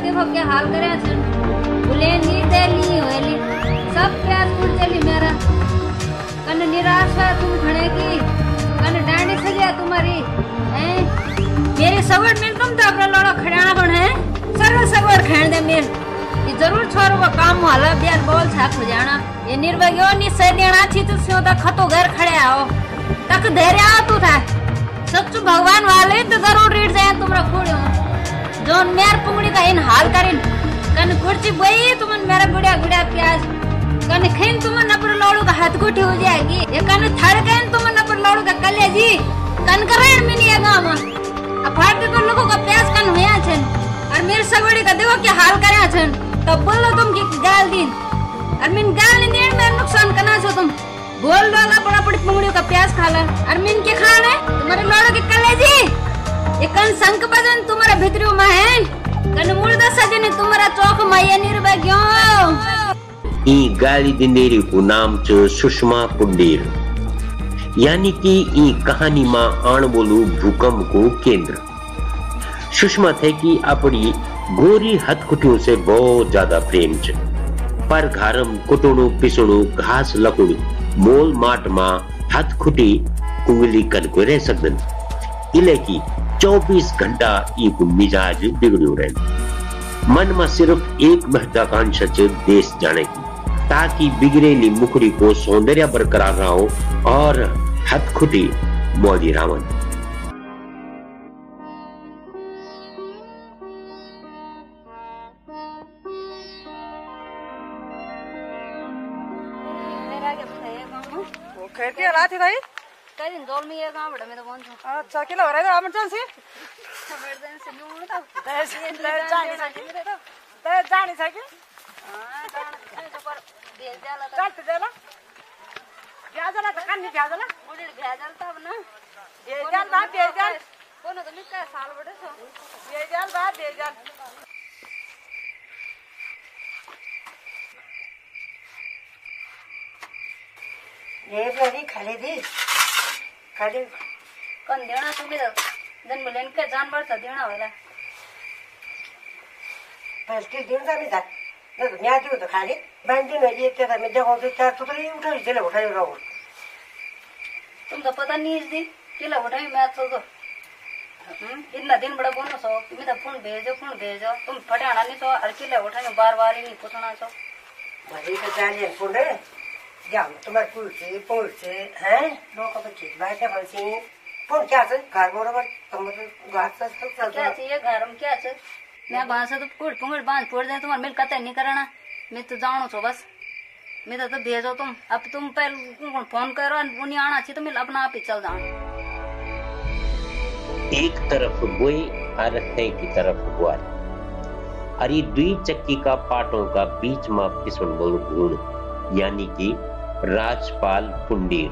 देखो क्या हाल करे छन बुले नी देली होली सब प्यास उड़ चली मेरा कन निराश है तुम खड़े की कन डांडी से गया तुम्हारी हैं मेरे सवड़ में तुम तो अपना लड़ा खड़ाना बन है सरल सवड़ खेल दे मेर ये जरूर छोरो वो काम वाला बियान बोल छाप हो जाना ये निर्भयो नि सैन्यना छी तो स्यो दा खतो घर खड़े आओ तक धैर्य आ तू था सच्चू भगवान वाले तो जरूर रीड जाए तुमरा खोड़ो जोन मेर पुंगड़ी का इन हाल करिन कन कुर्सी बोई तुमन मेरा गुड़िया गुड़िया प्याज कन खेन तुमन नपर लोड़ू का हाथ गुठी हो जाएगी ये कन थड़ कैन तुमन नपर लोड़ू का कलेजी कन करेन मिनी ये गांव अब फाट को लोगों का प्याज कन होया छन और मेरे सगड़ी का देखो क्या हाल करया छन तो बोलो तुम की गाल दिन और मिन गाल दिन में नुकसान करना छो तुम बोल वाला बड़ा बड़ी पुंगड़ियों का प्याज खा ले और मिन के खाने तुम्हारे लोड़ू के कलेजी ये कन संक बदन तुम्हारा भितरियों में है कन मुर्दा सजने तुम्हारा चौक माया निर्भाग्यो ई गाली दिंदेरी को नाम च सुषमा पुंडीर यानी कि ई कहानी में आण बोलू भूकंप को केंद्र सुषमा थे कि अपनी गोरी हथकुटियों से बहुत ज्यादा प्रेम च पर घारम कुटुणु पिसुणु घास लकुड़ू मोल माट मा हथकुटी कुंगली कर को रह सकदन इले की 24 घंटा एक मिजाज बिगड़ो रहे मन में सिर्फ एक महत्वाकांक्षा च देश जाने की ताकि बिगड़ेली मुखड़ी को सौंदर्य बरकरार रहो और हथखुटी मौजी रावण करिन जोल में ये गांव बड़ा में तो बोल अच्छा किलो हो रहा है इमरजेंसी इमरजेंसी न्यू तो जानी था कि हां जान तो पर भेज जाला चलते जाला भेजला तो कन्नी भेजला मुड़ी भेजल तब ना भेजल बा भेजल कोनो तो निका साल बड़े सो भेजल बा भेजल ये बड़ी खाली दी खाली कौन देना सुविधा जन मिलन के जानवर तो देना होला पहले दिन जाने जा ना दुनिया जो तो खाली बंदी में ये तेरा में जगह तो चार तो ये उठा चले उठा रहा हूं तुम तो पता नहीं दी किला उठाई मैं तो इतना दिन बड़ा बोनो सो मैं तो फोन भेजो तुम फटाना नहीं सो और किला उठाई बार-बार ही नहीं पूछना सो भाई तो जाने फोन रे जाम तुम्हारे पुल से हैं लोग अब खेत बाहर बंसी फोन क्या से घर बराबर तुम तो घास से सब क्या चाहिए घर में क्या है मैं भाषा तो कुड़ पुंगड़ बांध फोड़ दे तुम्हारे मिल कते नहीं करना मैं तो जानो छो बस मैं तो भेजो तुम अब तुम पहले फोन करो उन्हें आना चाहिए तो मैं अपना आप ही चल जाऊं एक तरफ बोई और एक तरफ ग्वार अरे दुई चक्की का पाटों का बीच में पिसुन बोल गुण यानी कि राजपाल पुंडीर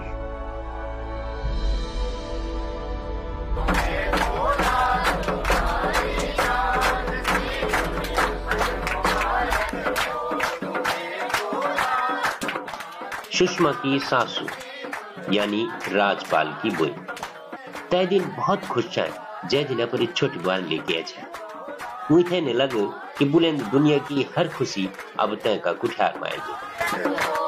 सुषमा की सासू यानी राजपाल की बुई तय दिन बहुत खुश है जय दिन पर छोटी बार लेके आए मुझे ने लगे कि बुलंद दुनिया की हर खुशी अब तय का कुठार में आएगी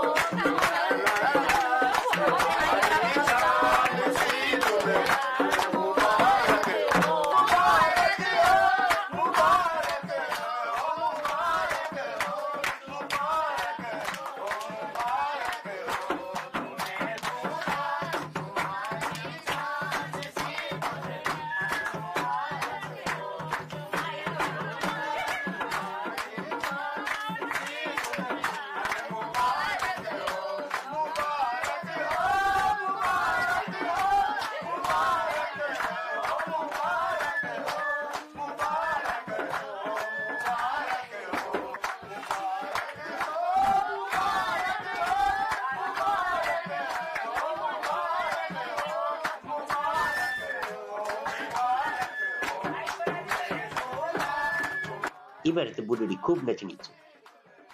इबर तो बुढ़ी खूब नचनी च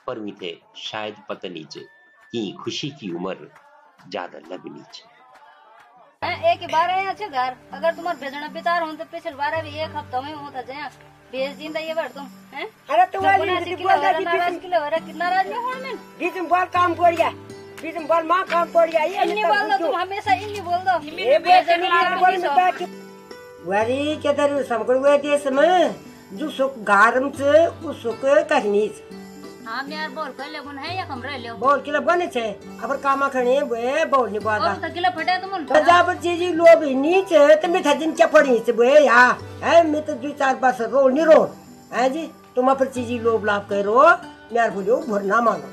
पर मीठे शायद पता नहीं च कि खुशी की उम्र ज्यादा लगनी च एक ही बार आया छे घर अगर तुम्हारे भेजना विचार हो तो पिछले बार भी एक हफ्ता में होता जाए भेज दींदा ये बार तुम हैं अरे तुम्हारी नाराज नहीं होने में बीच में बाल काम पड़ गया बीच में बाल माँ काम पड़ गया ये इन्हीं बोल दो तुम हमेशा इन्हीं बोल दो वरी के दर समगड़ हुए देश में जो सुख गारम से उस सुख कहनी हाँ यार बोल कर ले बुन है या कम रह ले बोल किला बने छे अबर कामा खणे वे बोल नि बादा और तो किला फटे तुम जब चीजी लोभ नीचे तो मैं थजिन क्या पड़ी से बे या है मैं तो 2-4 बार से रोल नहीं रोल है जी तुम पर चीजी लोभ लाभ करो यार बोलो भरना मांगो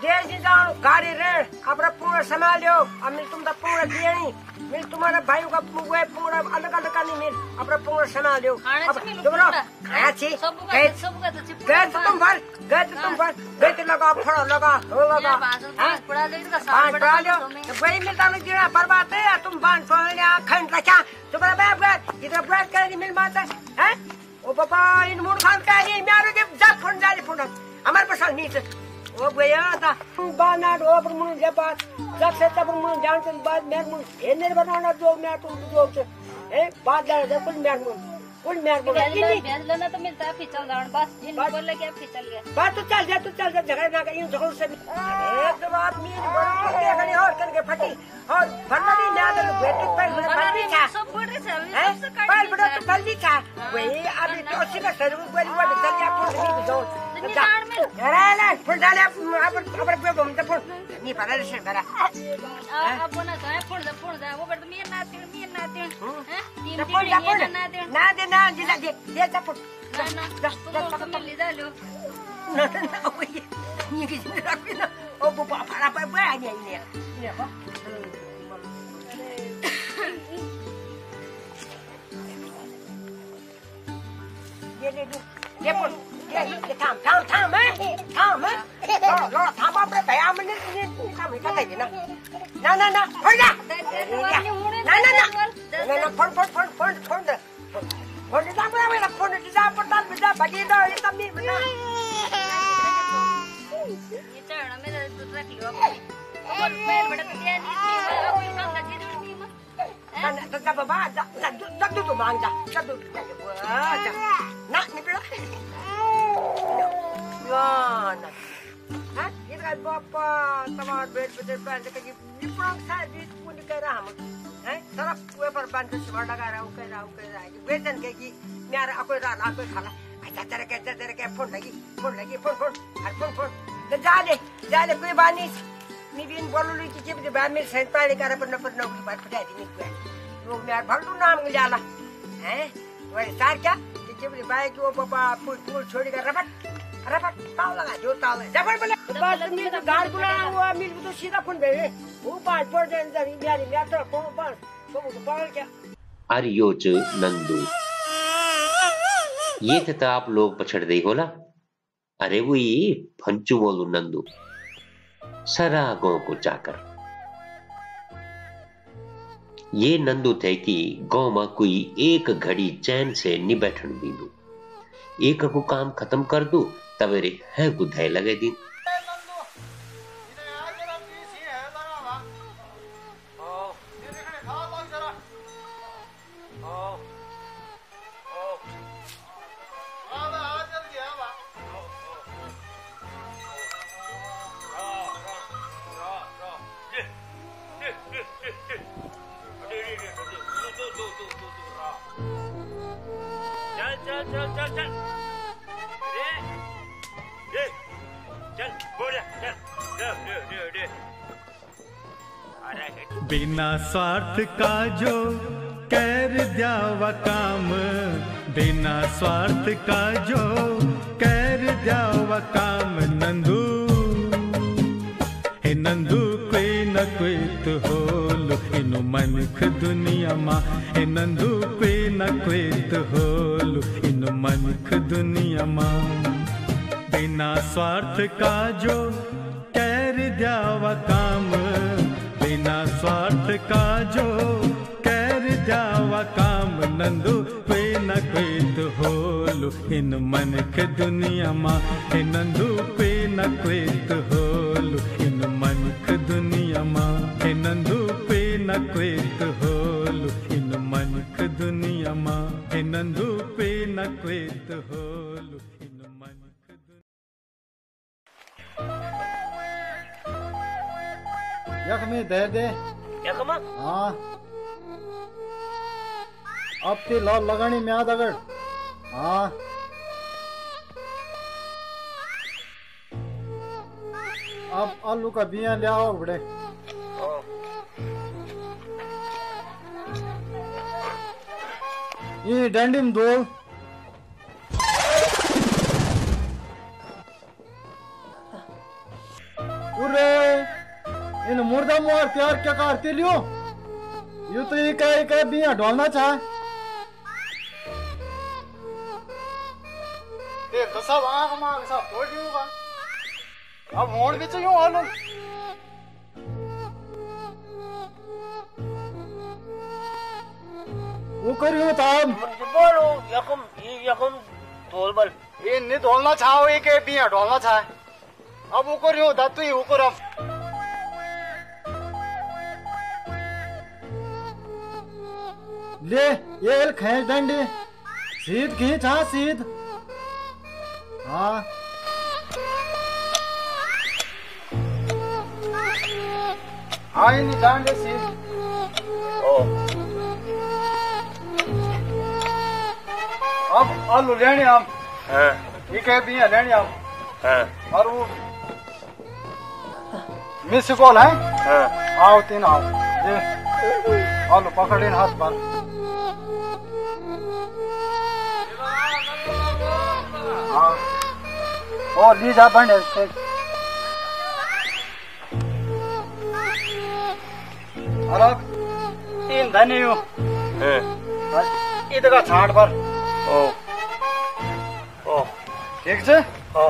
देर जी जाओ गाड़ी रेड़ अपना पूरा संभालियो अब मिल तुम तो पूरा देनी मिल तुम्हारे भाइयों का पूरा अलग अलग का नहीं मिल अपना पूरा संभालियो अब तुम्हारा खाया छी गए तो तुम भर गए तो लगा फड़ा लगा हो लगा पड़ा ले इसका बांध पड़ा लियो वही मिलता नहीं जीना बर्बाद है तुम बांध पड़ा लिया खंड रखा तुम्हारा बैठ इधर बैठ कर मिल माता है ओ पापा इन मूड खान का ये मेरे के जब फोन जाले फोन हमारे पास नहीं वो भैया था बाना रो पर मुन के पास जब से तब मुन जान के बाद मैं मुन एने बनाना जो मैं तुम जो से ए बात जा कुछ मैं भेज लेना तो मिलता फिर चल जाओ बस जिन बोल लगे फिर चल गया बात तो चल जा झगड़ा ना कर इन झगड़ों से एक बात मेरी बोल के गली और करके फटी और भरना नहीं ना दे बेटी पर फटी था सब बोल रहे हैं सबसे काट पर बड़ा तो फटी था वही अभी तो उसी का सर बोल वो चल जा फोन भी दो अरे फोन डाले अब हम तो फोन नहीं पता से मेरा अब ना तो फोन जा वो पर तो मैं ना हैं तीन ना दे जा फोन ना ले जा लो ना वही ये किसी रख ना ओ बाबा फड़ा पे बे नहीं ये फोन ये थाम लो थाम अपने भैया मन ने थाम ही कहते ना ना हो जा ना फोन दे फोन जा मेरा फोन जा पड़ता बजा बाकी दो ये सब नहीं बना ये चढ़ना मेरा तो रख लो और पैर बड़ा दिया नहीं कोई काम लगे नहीं मत तो जब बाबा जब तो मांग जा जब ना नहीं पड़ा ना हाँ ये kan bapak sama betul-betul lagi di pulang saya di pun di kera ham sarap kue perbantu semua negara ukai betul kayak niara aku ran aku khala cara kayak phone lagi phone dan jale kue banis ni bin bolu lu cicip di bamil sen pale kara pernah buat pada di ni kue lu niar balu nam ngejala woi sar kya cicip di baik wo bapak pul छोड़ कर रपट ताव लगा जो ताव है जबर बोले बस मैं तो गाड़ बुलाना हुआ मिल तो सीधा फोन भेजे वो पांच पर देन जरी मैं तो फोन पांच तो पागल क्या आर्योच नंदू ये थे आप लोग पछड़ दे होला अरे वो ये फंचू बोलू नंदू सरा गांव को जाकर ये नंदू थे कि गांव में कोई एक घड़ी चैन से नि बैठन दीदू एक को काम खत्म कर दू तवेरे है गुधाई लगे दिन बिना स्वार्थ का जो कर द्यावा काम बिना स्वार्थ का जो कर द्यावा काम नंदू हे नंदू कोई न कोई तो होलो इनु मनख दुनिया मा हे नंदू कोई न कोई तो होलो इनु मनख दुनिया मा बिना स्वार्थ का जो कर द्यावा काम बिना स्वार्थ का जो कर जावा काम नंदू कोई न कोई तो होलो इन मन के दुनिया माँ हे नंदू कोई न कोई तो होलो इन मन के दुनिया माँ हे नंदू कोई न कोई तो हो नंदू पे नक्वेत होलु इन मनख यखमी दे दे यखमा हाँ अब ती लाल लगानी म्याद अगर हाँ अब आलू का बिया ले आओ बड़े ये डंडी में दो उरे इन मुर्दा मुआर तैयार क्या करते लियो यू तो एक बिया ढोलना चाहे तो सब आँख मांग सब तोड़ दूंगा अब होड़ भी चाहिए आलू वो करियो ताब बोलो यखम तोल बल ये नहीं ढोलना चाहो एक बिया ढोलना चाहे अब वो करियो दातु ही वो करम ले ये खींच डंडी सीध खींच हाँ सीध हाँ हाँ ये नहीं डांडे सीध ओ अब आलू लेने हम हां ये कह भी है लेने हम हां और वो मिस कॉल है हां आओ तीन आओ ये आलू पकड़े हाथ पर हाँ ओ ली जा बंडे और अब तीन धनी हो हां इधर का छाट पर ओ ओ ठीक है ओ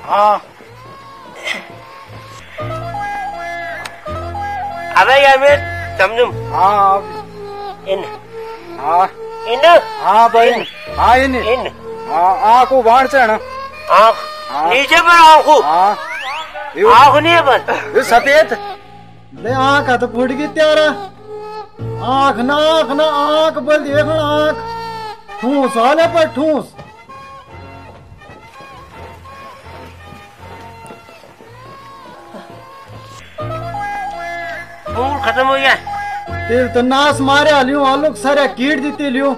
हाँ अबे यार मैं समझूं हाँ इन हाँ इन हाँ भाई हाँ इन हाँ आँख को बाढ़ से ना आँख नीचे पर आँख हाँ आँख नहीं है पर ये सफेद ले आँख तो फूट गई त्यारा आँख ना आँख बोल देख आँख ठूस वाले पर ठूस मूड खत्म हो गया तेल तो नाश मारे लियो आलू सारे कीट देते लियो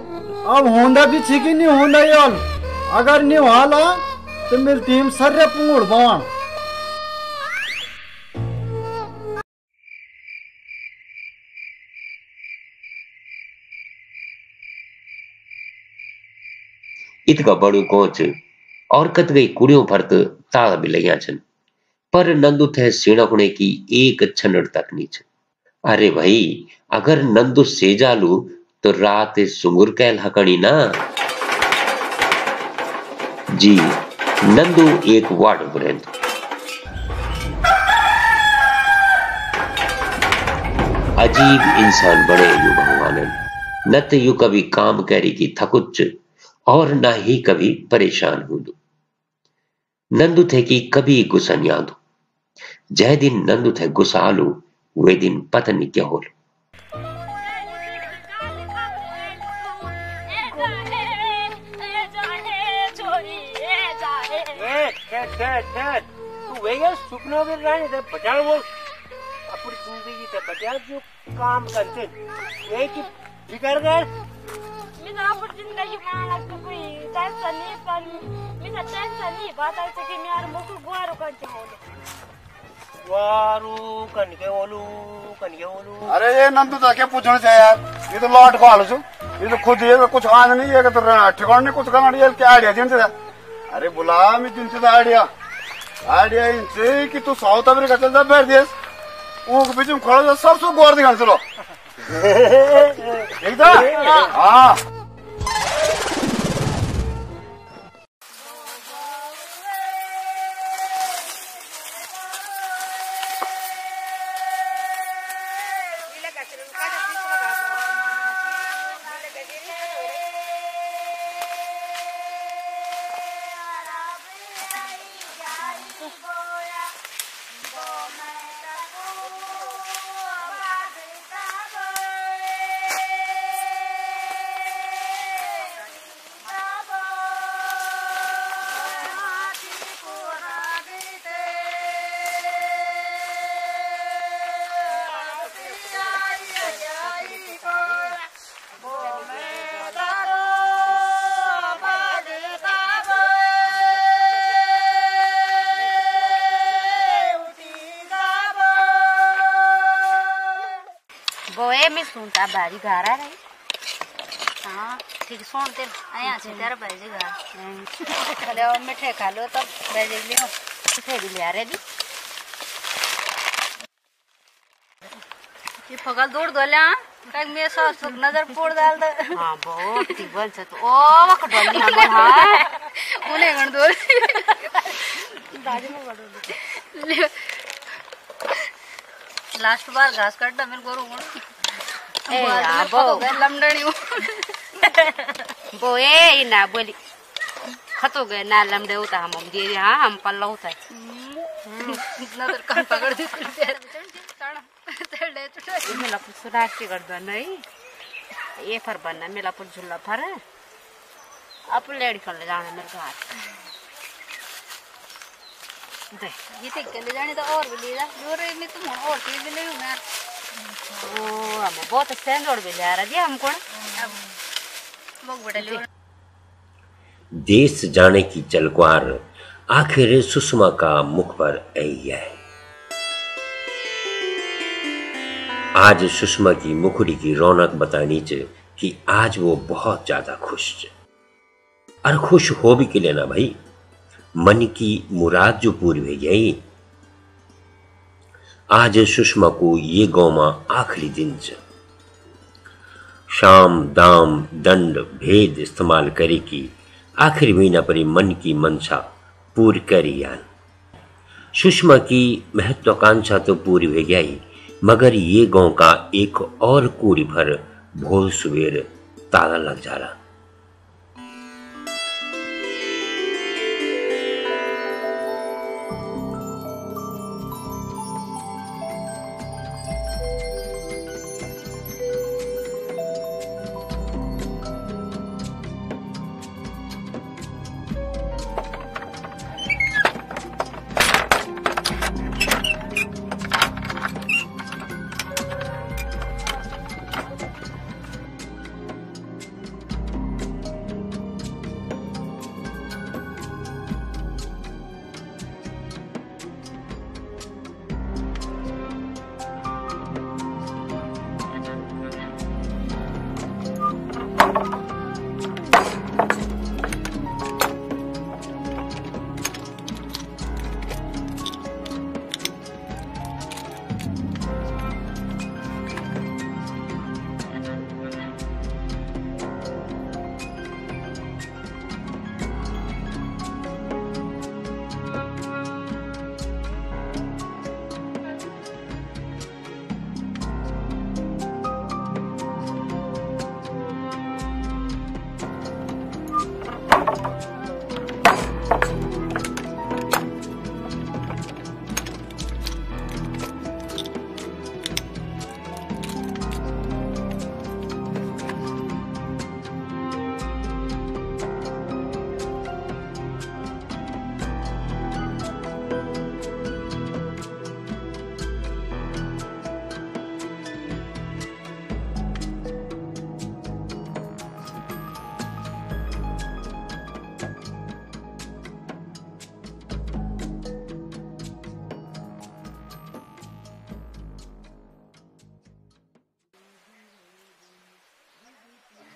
अब होंदा भी छिकी नहीं होंदा ये आलू अगर नहीं हाला तो मेरी टीम सर्रे पूड़ बाण इतका बड़ू कोच और कत गई कुड़ियों भरत ताल भी लगिया छन पर नंदू थे सीणकुणे की एक छनड़ तक नीच अरे भाई अगर नंदू सेजालू तो रात सुंगुर कैल हकणी ना जी नंदू एक वार्ड ब्रेंद अजीब इंसान बने यू भगवानन न तो यू कभी काम कैरी की थकुच और ना ही कभी परेशान हूं नंदू थे कि कभी गुस्सा नहीं आदू जय दिन नंदू थे गुस्सा आलू वे दिन पता नहीं क्या हो तू वही सुपनों में रहने दे बचाओ वो अपनी जिंदगी से बचा जो काम करते ये कि बिगड़ गए मैं अपनी जिंदगी में कोई टेंशन नहीं पर मैं टेंशन नहीं बात है कि मैं यार मुझको गुआरो कर चाहूँ वारू कन के ओलू अरे ये नंदू तो क्या पूछना चाहिए यार ये तो लौट को आलू ये तो खुद ये कुछ आने नहीं है तो ठिकाने नहीं कुछ करना नहीं क्या आइडिया जिनसे अरे बुला मैं जिनसे आइडिया इनसे कि तू साउथ अफ्रीका चल जा बैठ दिए ऊँख बीच में खड़ा सब गोर दिखा चलो एकदम हाँ બોએ મે સુનતા બારી ગારા રે हाँ ठीक सुन ते आया से तेरा बाजी गा खले और मिठे खा लो तब बाजी लियो मिठे भी ले आ रे दी ये पगल दौड़ दोला कहीं मेरे साथ सुख नजर पोड़ डाल दे हाँ बहुत ठीक बन से तो ओ वक्त डोली हम हाँ उन्हें गण दो बाजी में गड़ दो लास्ट बार घास काटना मेरे को रोग ए आबो लमडणी बोए ना बोली खतो गए ना लमडे होता हम दे हां हम पल्ला होता नजर कान पकड़ दी मेला पुर सुनास्ती गर्दा नहीं ये फर बनना मेला पुर झुल्ला फर अब लेडी कर ले जाना मेरे घर दे ये ठीक ले जाने तो और भी ले जा और में तुम और चीज भी ले मैं ओ हम बहुत स्टैंडर्ड भी ले आ रहा हमको देश जाने की चलक्वार आखिर सुषमा का मुख पर आई है। आज सुषमा की मुखड़ी की रौनक बतानी च कि आज वो बहुत ज्यादा खुश च और खुश हो भी के लेना भाई मन की मुराद जो पूरी हो गई। आज सुषमा को ये गौमा आखिरी दिन च शाम दाम दंड भेद इस्तेमाल करे की आखिरी महीना पर मन की मंशा पूरी करी यान। सुषमा की महत्वाकांक्षा तो पूरी हो गई मगर ये गांव का एक और कूड़ी भर भोर सुबेर ताला लग जा रहा।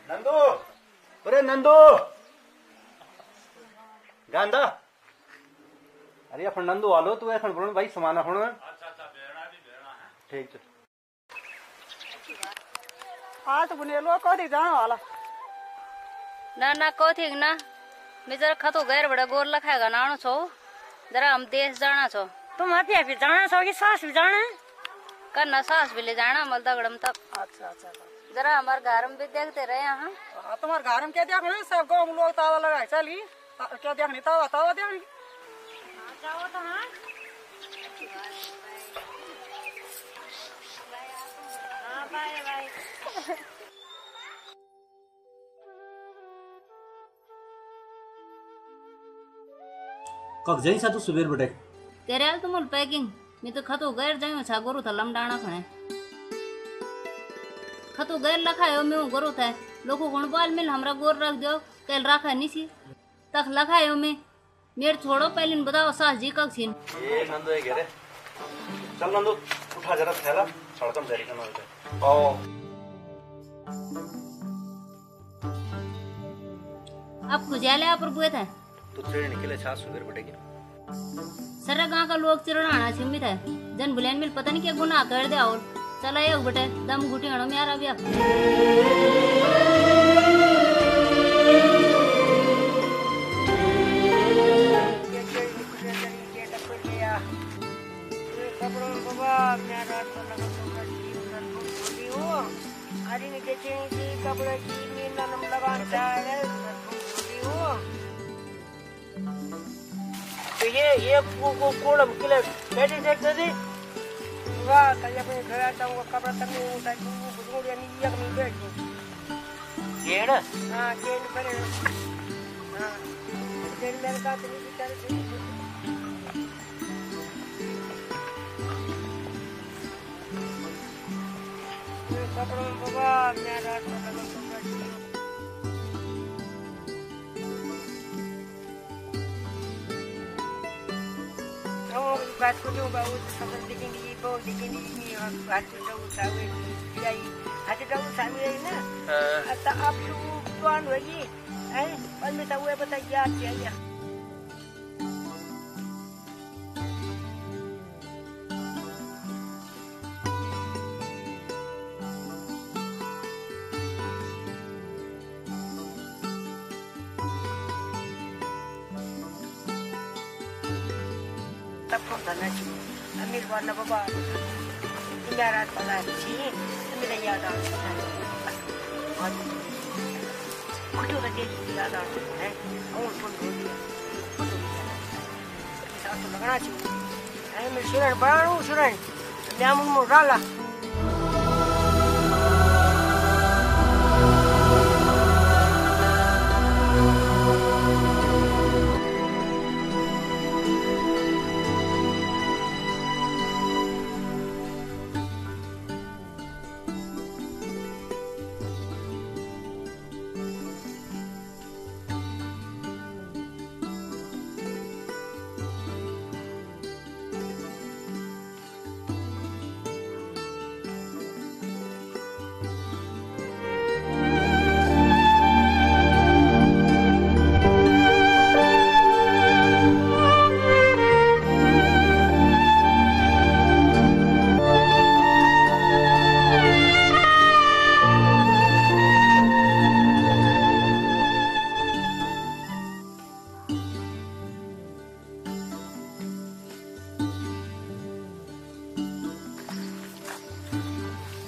नंदू अरे नंदू गांधा अरे अपन नंदू आलो तू ऐसा बोल भाई समाना फोन अच्छा बेरना भी बेरना है ठीक चल आज बुनेलो कदी जाना वाला ना कथी ना मैं जरा खतो गैर बड़ा गोर लखाएगा नानो छो जरा हम देश जाना छो तुम अभी अभी जाना छो कि सास भी जाना करना सास भी ले जाना मल दगड़म तब अच्छा अच्छा जरा हमारे घर में भी देखते रहे यहाँ तुम्हारे घर में क्या देखने सब गाँव लोग ताला लगाए चली क्या देखनी तावा तावा देखनी जाओ तो हाँ बाय बाय कब जाई सा तू सुबेर बटे तेरे हाल तुम पैकिंग मैं तो खतो गैर जाऊँ छा गोरू था लमडाना खणे खतो गैर लखायो मैं गोरू था लोगों गुण बाल मिल हमरा गोर रख दो कल रखा नहीं सी तक लखायो मैं मेरे छोड़ो पहले बताओ सास जी कब सीन ए नंदू है घेरे चल नंदू उठा जरा थैला सड़कम जारी करना होता है। आओ अब खुजाले आप बुए थे तो ट्रेन निकले छा सुगर बटेगी सारा गांव का लोग चिरणाना छिमित है जन बुलेन मिल पता नहीं क्या गुनाह कर दे और चला ये बटे दम घुटी हणो में यार अभी ये कोड़म किले बैठे देखते थे वाह कल अपने घर आता हूँ कपड़ा तक नहीं होता है बुजुर्ग यानी ये कमी बैठ ये ना हाँ चेन पहने हाँ चेन मेरे साथ नहीं बिचारे थे कपड़ों में बाबा मैं रात में लगा बात को जो बाबू खबर देखेंगे वो देखेंगे और बात को जो सावे यही आज जो सावे है ना आता आप लोग कौन होगी हैं और मैं तो वो बता याद चाहिए अमीर वाला बाबा इमारत वाला जी मेरा याद आ रहा है और कुछ तो देखिए याद आ रहा है और फोटो दिया साथ लगना चाहिए है मैं सुरन बड़ा सुरन नाम मोराला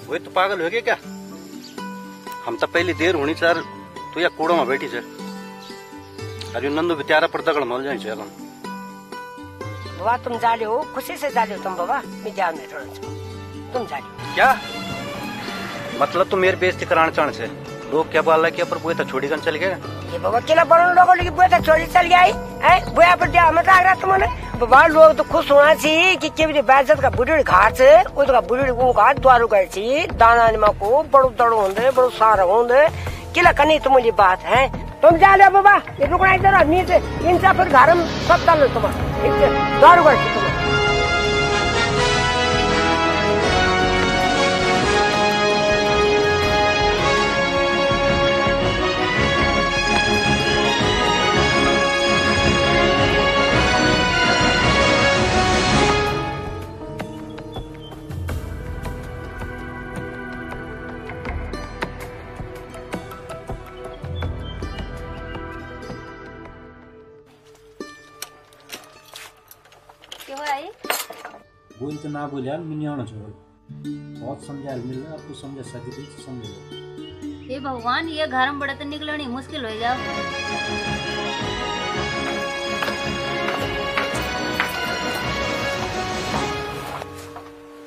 वो तो पागल हो गया क्या हम तो पहली देर होनी चार तो या कूड़ो में बैठी छे अरे नंदू बेचारा पर दगड़ मल जाए चल बाबा तुम जा रहे हो खुशी से जा रहे हो तुम बाबा मैं जा में थोड़ा तुम जा रहे हो क्या मतलब तुम मेरी बेइज्जती कराना चाहने से लोग क्या बोल रहा कि पर बुआ तो छोड़ी कर चल गया ये बाबा केला बड़ों लोगों की बुआ तो छोड़ी चल गई है बुआ पर क्या मत आ रहा तुमने बाबा लोग तो खुश होना चाहिए कि केवल बाजत का बुढ़ी घाट से उस का बुढ़ी को घाट द्वारू कर चाहिए दाना निमा को बड़ो दड़ो होंगे बड़ो सारा होंगे केला करनी तुम्हारी बात है तुम जा ले बाबा ये रुकना इधर नीचे इनसे फिर घर में सब डालो तुम्हारे द्वारू कर तुम्हें बोल तो ना बोले यार मैं आना छोड़ बहुत समझा मिल रहा आपको समझा सके तो समझ हे भगवान ये घर में बड़ा तो निकलनी मुश्किल हो जाओ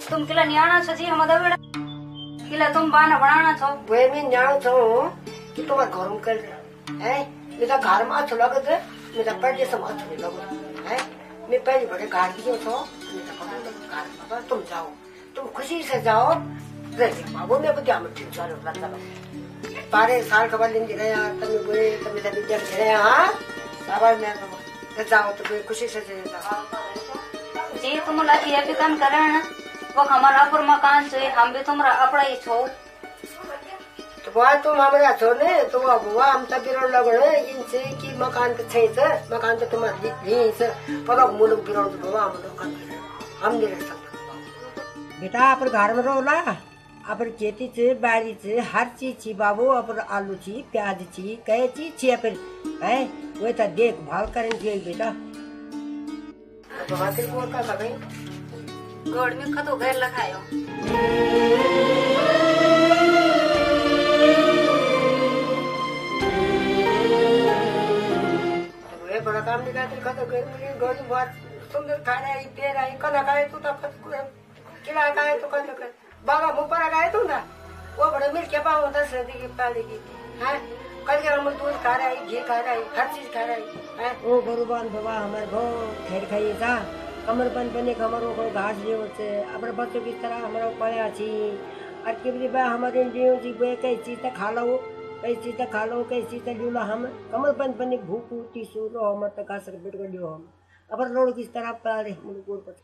तुम किला न्याणा छो जी हम दबड़ा किला तुम बाना बनाना छो वे में न्याणो छो कि तुम घर में कर है मेरा घर में अच्छा लगे थे मेरा पहले से अच्छा नहीं लगा है मैं पहले बड़े घर की छो बाबा तुम जाओ तुम खुशी से जाओ बाबू मैं क्या ठीक चालू लगता 12 साल का बाद लेंगे गया तब बोले तब मेरा विद्या गया हाँ साबर में तो जाओ तो खुशी से जाओ जी तुम लाठी ये भी काम कर रहे हैं वो हमारा अपर मकान से हम भी तुम्हारा अपना ही छो तो वहाँ तुम हमारा छोड़ने तो वहाँ हम सब बिरोड़ लगने इनसे कि मकान तो छे से मकान तो तुम्हारी नहीं से पर मुल्क बिरोड़ तो वहाँ हम नहीं रह सकते बेटा अपन घर में रहो ना अपन खेती से बाड़ी से हर चीज छी बाबू अपन आलू छी प्याज छी कई चीज छी अपन है वो तो देखभाल करेंगे बेटा तो हाथी को का करें गोड़ में खतो घर लगायो ये बड़ा काम नहीं करते खतो घर में गोड़ बहुत सुंदर खा रहा है पे रहा है कना खाए तो खिला खाए तो कना खाए बाबा मुपर खाए तो ना वो बड़े मिल के पाऊँ 10 के पाले की है कल के हम दूध खा रहा है घी खा रहा है हर चीज खा रहा है ओ भगवान बाबा हमारे बहुत खैर खाइए था कमर पन पने हमारो को घास देव से अपने बच्चों की तरह हमारा पढ़ा छी और के बा हमारे देव जी बे कई चीज तक खा लो कई चीज तक खा लो कई चीज तक लो हम कमर पन पने भूख टीसू रो हम तक का सर बेट कर दियो हम अपन रोड की तरह पाले मुझे कोड पर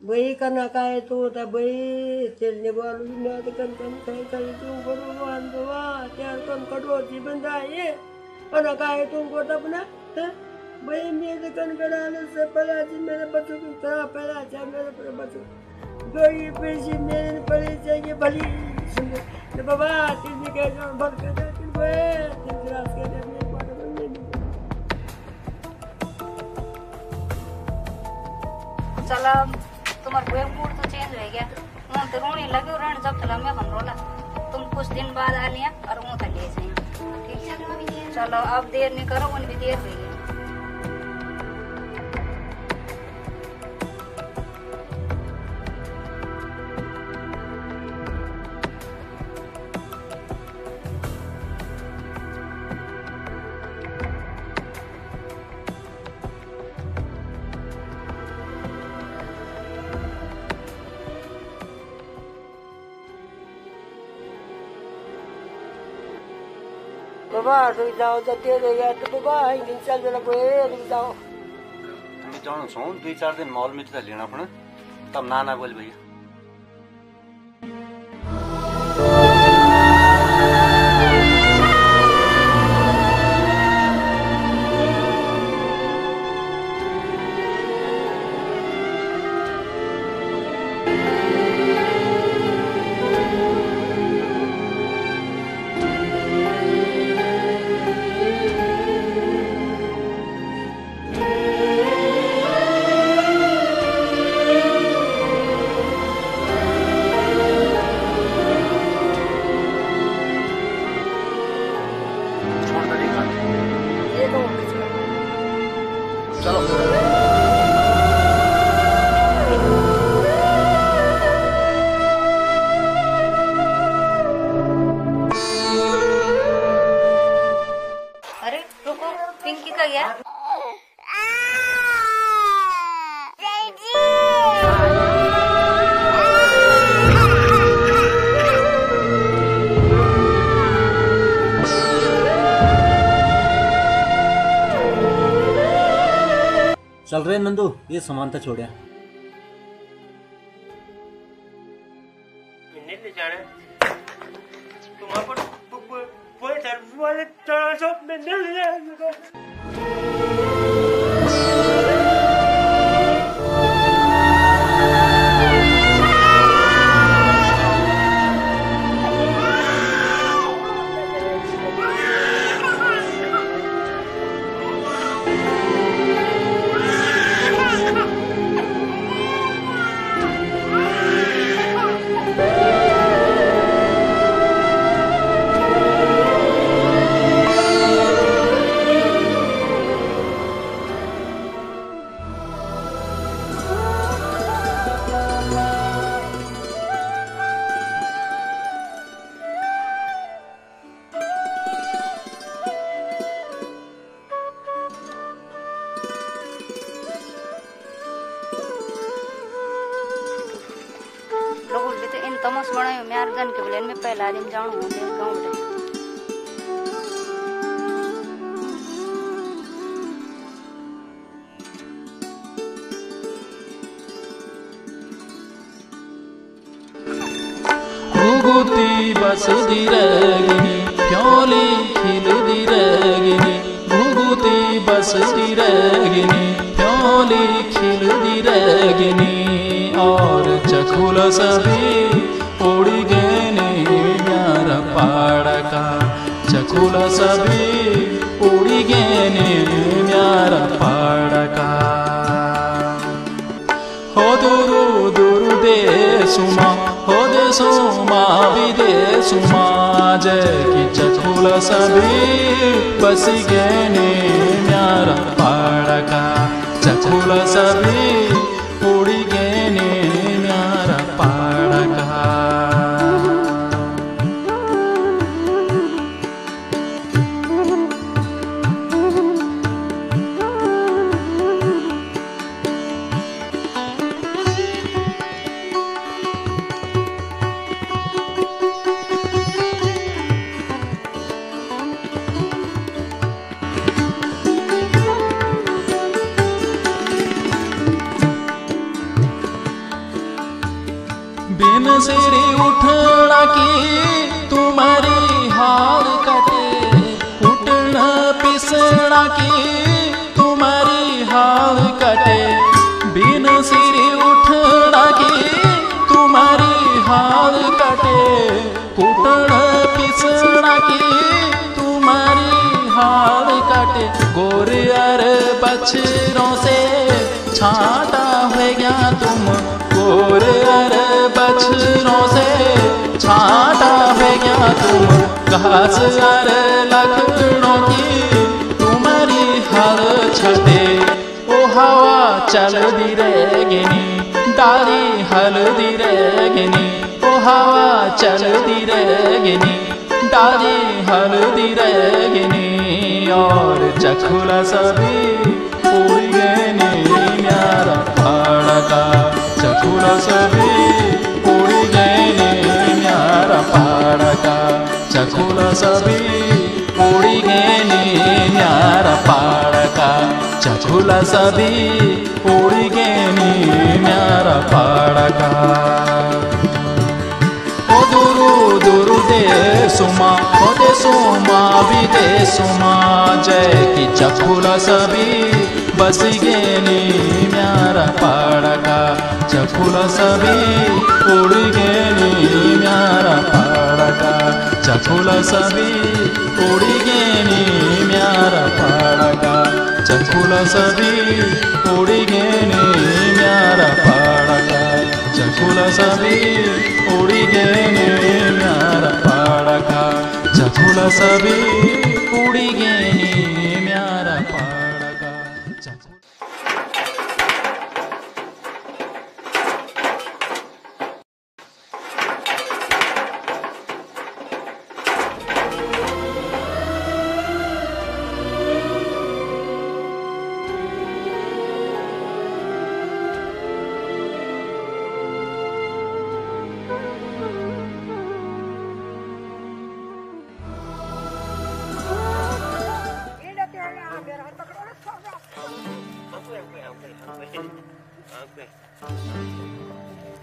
वही करना का है तो तब वही चलने वालों ने तो कन खाई तू भगवान बाबा त्यार कन कटो जीवन जाए और का है तुमको तब ना वही मेरे कन कराने से पहला जी मेरे बच्चों की तरह पहला चाहे मेरे पर बच्चों गरीब पैसे मेरे पड़े चाहिए भली तो बाबा तीन के जो भर के दे तीन क्लास के दे चला तुम्हारा वेब मूड तो चेंज हो गया मुँह तो रोने लगे और जब चला मैं हम रोला तुम कुछ दिन बाद आ लिया और मुँह तो ले जाए ठीक है चलो अब देर नहीं करो उन भी देर हो गई बाबा रुक जाओ तो दे दे यार तो बाबा इन चल जरा कोई रुक जाओ तुम्हें जानो छौ 2-4 दिन मॉल में तो लेना पड़ा तब ना बोल भैया चल रहे नंदू ये सामान तो छोड़िया तमस बनायो म्यार जन के बोले में पहला दिन जाऊं होंगे गांव में घुघुती बसदी रगिनी प्योली खिलदी रगिनी घुघुती बसदी रगिनी प्योली खिलदी रगिनी और चखुल सभी उड़ी गेने म्यारा पाड़का चखुल सभी उड़ी गेने म्यारा पाड़का हो दुरु दुरु दे सुमा हो दे सुमा विदे सुमा जय की चखुल सभी बसी गेने म्यारा पाड़का चखुल सभी उड़ी गेने म्यारा पाड़का बिन सिरी उठना की तुम्हारी हार कटे उठना पिसना की तुम्हारी हार कटे बिन सिरी उठना की तुम्हारी हार कटे उठना पिसना की तुम्हारी हार कटे गोरे अर बछरों से छाटा हो गया तुम गोरे अर बछरों से छाटा हो गया तुम घास अर लकड़ों की तुम्हारी हर छटे ओ हवा चल दी रहेगिनी डाली हल्दी रहेगिनी ओ हवा चल दी रहेगिनी डाली हल्दी रहेगिनी और चखुला सभी उड़ गेनी म्यारा पाड़का चखुला सभी उड़ गेनी म्यारा पाड़का चखुला सभी उड़ गेनी म्यारा पाड़का चखुला सभी उड़ गेनी म्यारा पाड़का ओ दुरु दुरु दे सुमा ओ दे सुमा भी दे सुमा जय की चखुला सभी बस गेनी म्यारा पाड़का चखुला सभी उड़ गेनी म्यारा पाड़का चखुला सभी उड़ गेनी म्यारा पाड़का चखुला सभी उड़ गेनी म्यारा पाड़का चखुला सभी उड़ गेनी म्यारा पाड़का चखुला सभी उड़ गेनी म्यारा पाड़का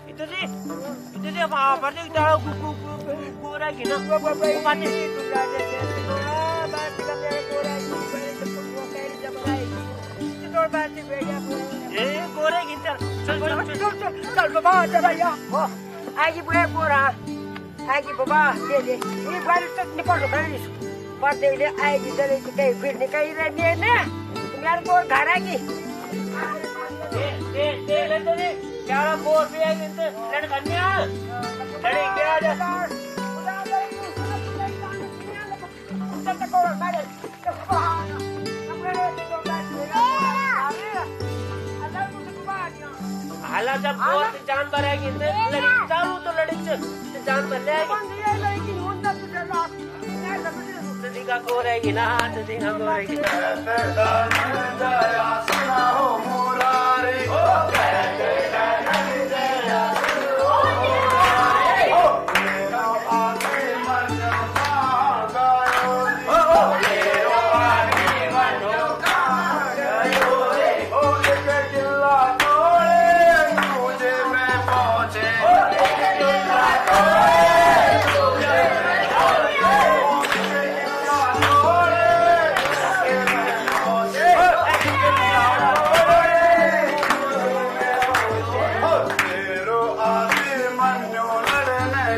itu dia apa dia tahu kuku lagi nak mati itu belajar dia mati kan dia kurang itu mati beda kurang gitu चल बाबा चल भैया हो आगे बुए पूरा आगे बाबा दे दे ये बारी तक निकल रहा है पर दे ले आएगी चले तो कहीं फिर निकल रही है ना तुम्हारे को घर आएगी दे ले क्या बोर भी है इनसे लड़कन्या लड़ी क्या जा हाला जब बोर से जान भरेगी इनसे लड़ी चालू तो लड़ी से जान भर लेगी सदी का को रहेगी ना सदी का को रहेगी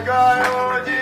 गयो जी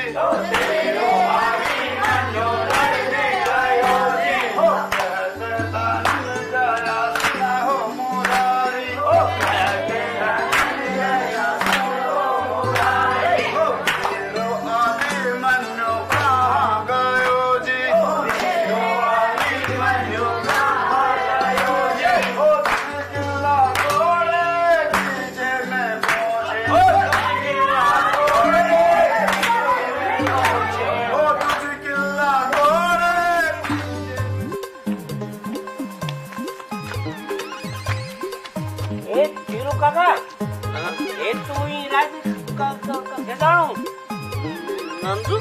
नंदू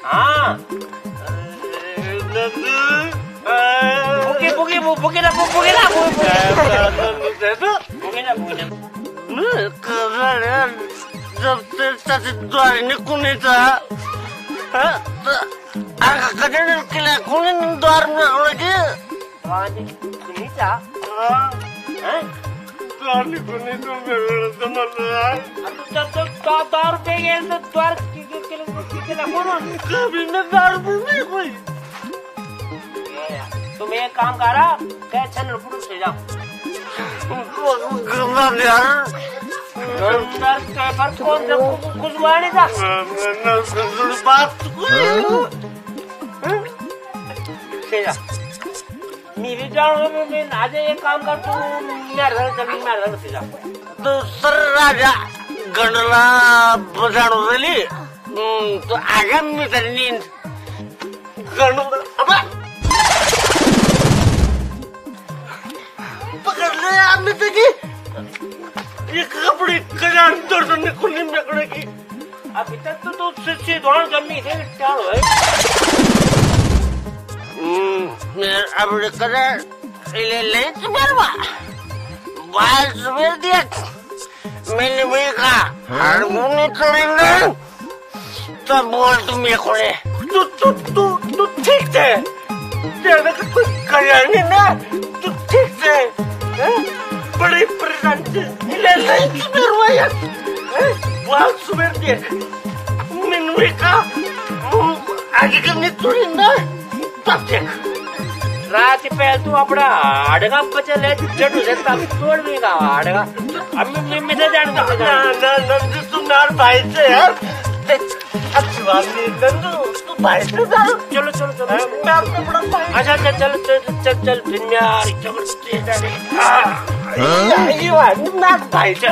हाँ जब त्याचे द्वारे निघून येता कधी केला कोणी द्वार कुणीचा निघून येतो दार पे गेलं तर द्वार केला म्हणून दार तुम्ही एक काम करा काय छान पुढे से जाओ कुछ वाणी जा बात मी विचार आज एक काम करतो दुसर राजा गणला बजाणू राहिली तो आगाम मी त्यांनी गणू पकडले आम्ही त्याची एक कपडे कल्याण दर्शन निघून निम्याकडे की अभी तक तो सच्चे धोरण जमी थे टाळ है अब कल्याण ले तुम्हारा बाल सुबह दिया मैंने भी कहा हर मुन्ने करेंगे तब बोल तुम ये खोले तू ठीक थे तेरे का कोई कल्याण नहीं ना तू ठीक थे बड़ी परेशानी ले तुम्हारा यार बाल सुबह दिया मैंने भी कहा आगे करने थोड़ी ना तब देख रात पहले तू अपना हाडगा बचा ले चढ़ सकता तोड़ भी का हाडगा अब मैं तो जानता ना नंदू तू नार भाई से यार अच्छी बात नहीं नंदू तू भाई से चलो चलो चलो मैं आपका बड़ा भाई अच्छा चल चल चल चल चल फिर मैं यार चल ये बात नार भाई से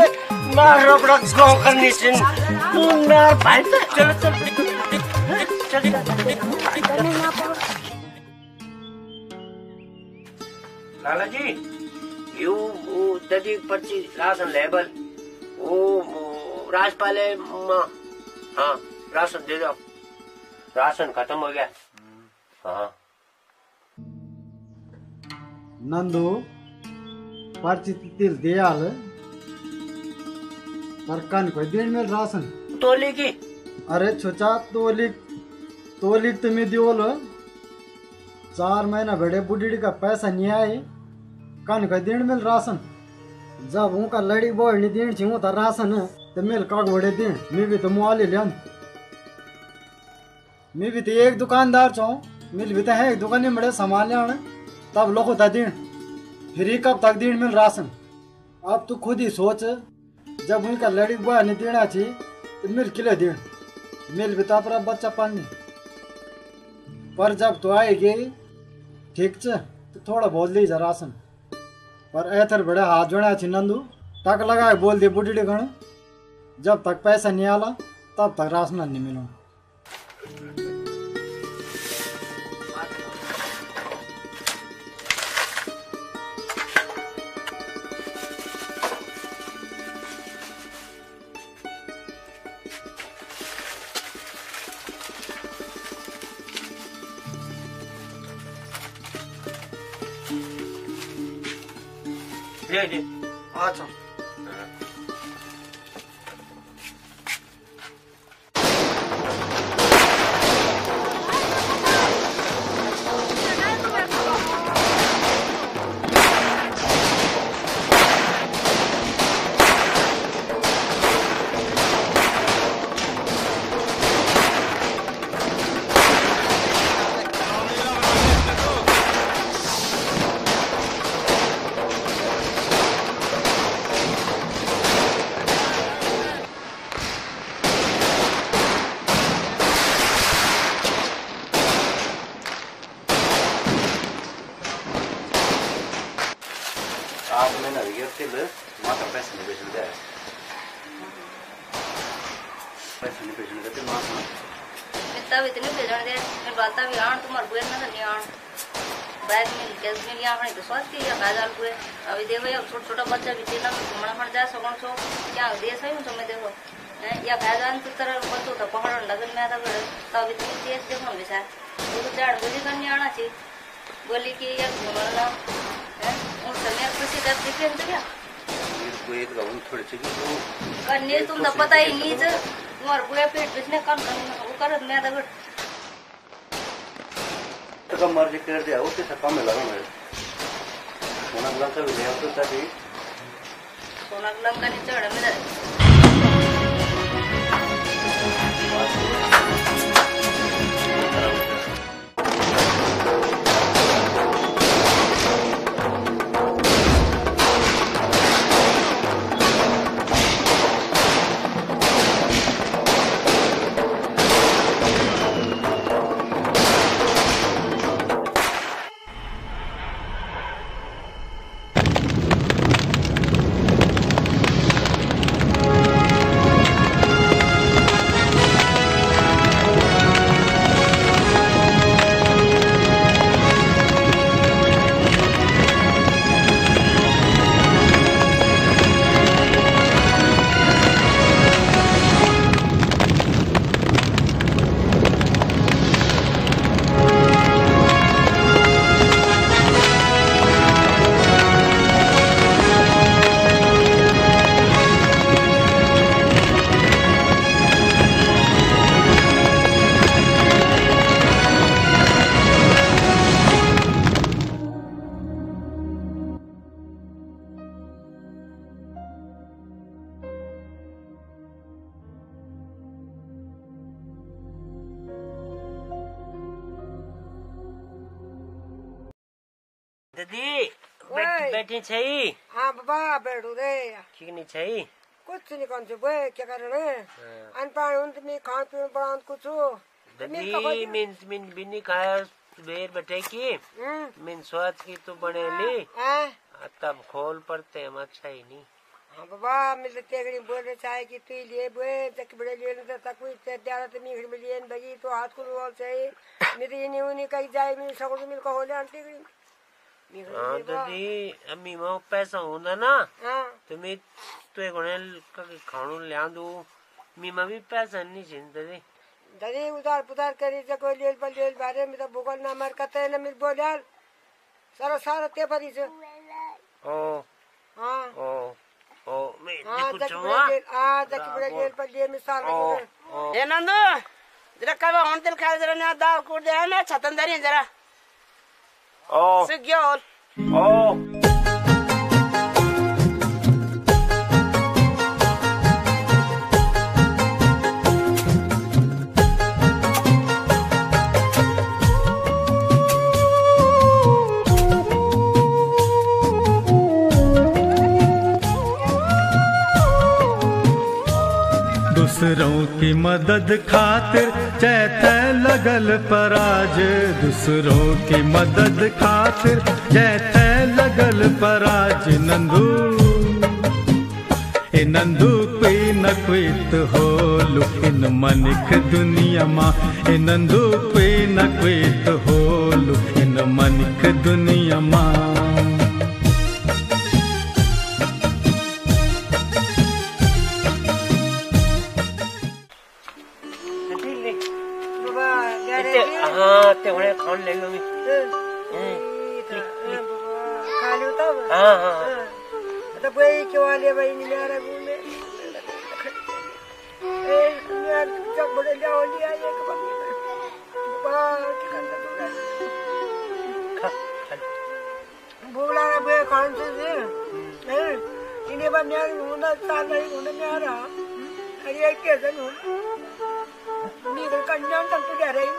नार बड़ा गांव करनी चाहिए तू नार भाई से चलो चल चल लाला जी यू ददी पर्ची राशन लेबल वो राजपाल है हाँ राशन दे दो राशन खत्म हो गया हाँ नंदू पर्ची तिल दे आल पर कन कोई दिन में राशन तोली की अरे छोचा तोली तुम्हें दियोलो 4 महीना बड़े बुढ़ी का पैसा नहीं आए कन का दिन मिल राशन जब उनका लड़ी बोल नहीं दिन छी तो राशन तो मिल काग बड़े दिन मैं भी तो मुआली लिया मैं भी तो एक दुकानदार चाहूँ मिल भी तो है एक दुकान में बड़े सामान ले आने तब लोग होता दिन फिर कब तक दिन मिल राशन अब तू खुद ही सोच जब उनका लड़ी बोल नहीं देना चाहिए तो मिल किले दिन मिल भी तो अपना बच्चा पालनी पर जब तो आएगी ठीक छ तो थोड़ा बोल दी जा राशन पर ऐथर बड़े हाथ जोड़ा छी नंदू तक लगा बोल दी बुढ़ी गण जब तक पैसा नहीं आला तब तक राशन नहीं मिला अच्छा पैसे नहीं बेचने गया पैसे नहीं बेचने गए मां मैं तब इतने भेजण दे मैं बालता भी आण तुम्हार बुए ना नहीं आण बैग में कैश में लिया अपने तो स्वास्थ्य या बाजार बुए अभी देखो ये छोटा छोटा बच्चा भी चेला में घूमना पड़ जाए सगुण सो क्या देश है तो मैं देखो या बाजार तो तरह बच्चों तो पकड़ लगन में आता तब इतनी तेज देखो विचार वो तो चार बजे करने आना चाहिए बोली कि या घूमना है उन समय खुशी दब दिखे तो क्या कोई एक गाउन थोड़ी चाहिए तो करने तुम तो पता ही नहीं है तुम्हारे बुआ पेट बिचने कम करने वो कर मैं तो तो मर्जी कर दिया उसके सब काम में लगा मैं सोना लंका भी ले तो तभी सोना लंका नहीं चढ़ मेरा दीदी बैठी छई। हाँ बाबा बैठो रे। ठीक नहीं छई। कुछ नहीं कौन से बे क्या कर रहे हैं? अनपढ़ उन तुम्हें खान पीने बड़ा कुछ हो। दीदी मिन बिनी खाया बेर बैठे की मिन स्वाद की तो बने ली तब खोल पड़ते हम अच्छा ही नहीं। हाँ बाबा मिलते तेगड़ी बोल रहे चाहे कि तू लिए बोए तक बड़े लिए न तक कोई त्यारा तो मिल में लिए बगी तो हाथ को बोल चाहिए मेरी ये नहीं उन्हीं कहीं जाए मेरी सगुन मिल का हो ले आंटी हाँ दीदी अम्मी माँ पैसा होना ना तुम्हें तो एक खाणु लिया दू मीमा भी पैसा नहीं चिंता दे दीदी उधार पुधार करी जको लेल बारे में तो भूगोल ना मर कते न मिल बोल यार सारा सारा ते भरी से ओ हाँ ओ मैं कुछ हुआ जकी बड़े लेल पर लिए मिसाल ए नंदू जरा कब होन तेल खा जरा ना दाल कूट दे ना छतन दरी जरा ओ सिग्योल ओ दूसरों की मदद खातिर जैते लगल पराज दूसरों की मदद खातिर जैते लगल पराज नंदू ए नंदू कोई न कोई तो होलु इन मनिक दुनिया मां ए नंदू कोई न कोई तो होलु इन मनिक दुनिया मां हाँ ते उन्हें खान ले लो खाली तो हाँ हाँ तो भाई क्यों आ ले भाई नहीं मेरा घूमने ए यार जब बड़े जाओ लिया ये कब बाबा क्या करना तो भूख लगा भाई खान से हैं इन्हें बस यार घूमना चाल नहीं घूमने में आ रहा अरे ये कैसे नहीं नहीं कर कन्या तक तो जा रही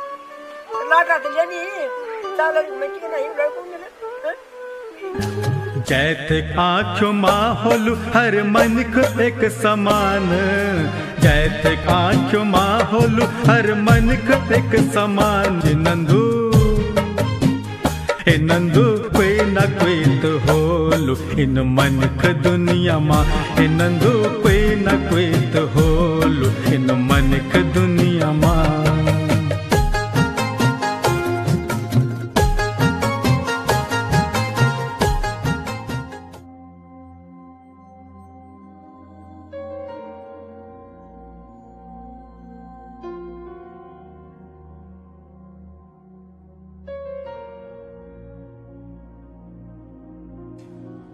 लाटा तो लेनी चाल में कि नहीं लड़कों में जैते आँखों माहौल हर मन को एक समान जैते आँखों माहौल हर मन को एक समान नंदू ए नंदू कोई न कोई तो होलु इन मनख दुनिया मा ए नंदू कोई न कोई तो होलु इन मनख दुनिया मा